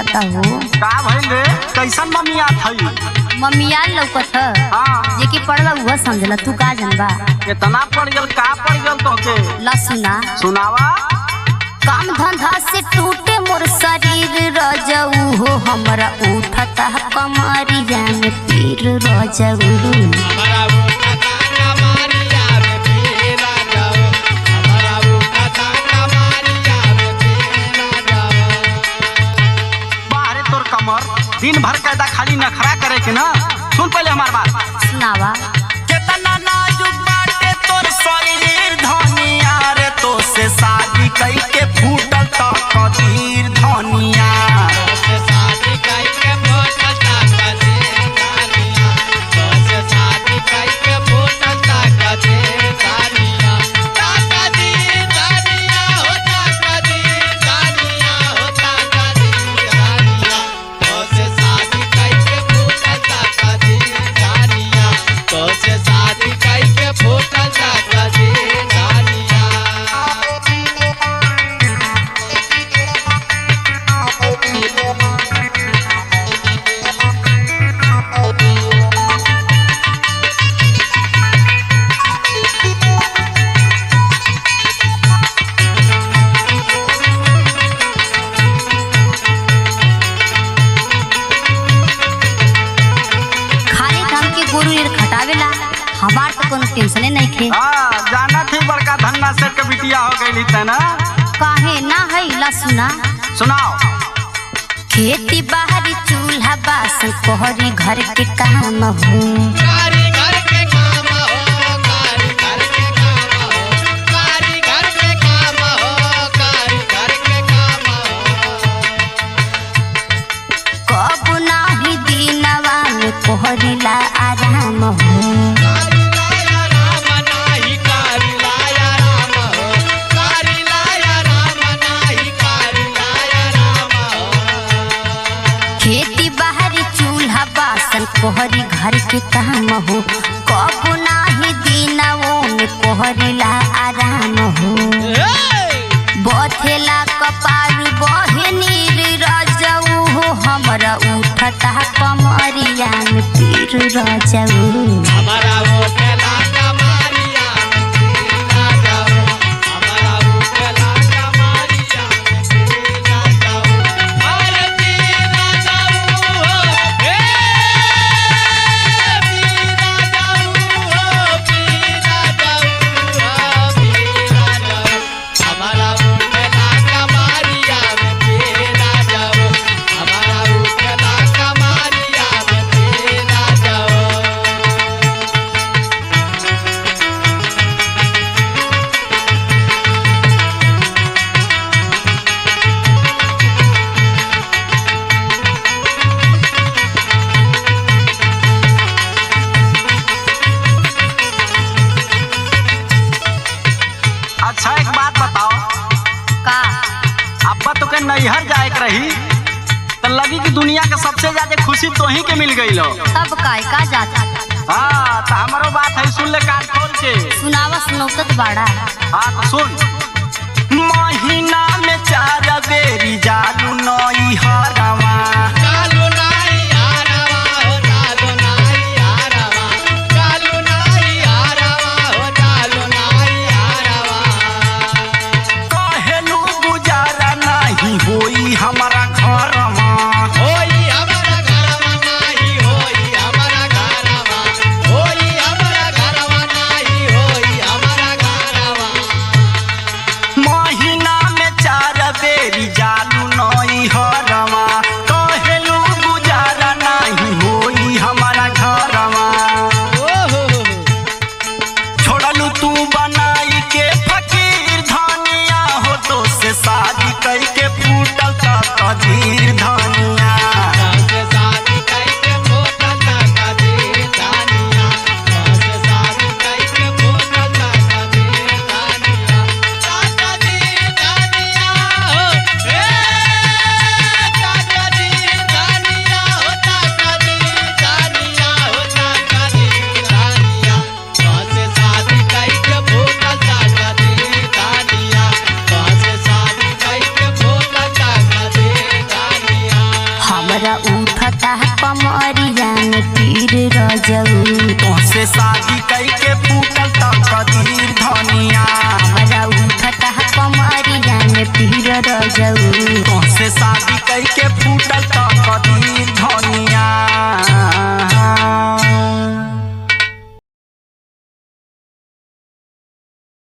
लगता हो। का भइल रे? कैसन मम्मिया थई? मम्मिया लौकत ह। हाँ। जे की पढ़ला हुआ समझला, तू का जानबा? कितना पड़ गल, का पड़ गल तोके? ला सुना। सुनावा। काम धंधा से टूटे मोर शरीर रजऊ हो, हमरा उठता कमरिया में पीर रजऊ। दिन भर कैदा खाली नखरा करे के ना। सुन पहले हमार बात। सुनावा। कितना नाजुक बाटे तोर शरीर धनिया रे, तो से शादी कई के फूटल त कदीर धनिया। हमार तो कोनो टेंशने नहीं थे। जाना थी बड़का धन्ना सेठ के बिटिया हो गई थी ना। काहे ना है? ला सुना। सुनाओ। खेती बाहरी चूल्हा बासन कोहरी घर के काम हो। कब नाही दिनवा में कोहरीला आराम हो। कोहरी घर के काम हो, कब नाही दिनवों में कोहरीला आराम हो। बथेला कपार बहे नीर रजऊ हो, हमरा उठता कमरिया में पीर रजऊ। अच्छा एक बात बताओ। का? अब्बा तो के नैहर जाए के रही तो लगी कि दुनिया के सबसे ज्यादा खुशी तो ही के मिल गई लो। तब का जाता? हाँ तो हमारो बात है, सुन ले कान खोल के। सुनावा। सुनौतत बाड़ा। हाँ तो सुन। महीना में 4 बेरी जालू नैहरवा। होई हमारा घरवा, होई हमारा घरवा नाही, होई हमारा घरवा, होई हमारा घरवा नाही, होई हमारा घरवा। महीना में 4 बेरी जालू नैहरवा, कहेलू बुझा कमरिया में तीर रजऊ तोहसे शादी कई के फूटल तक कदीर धनिया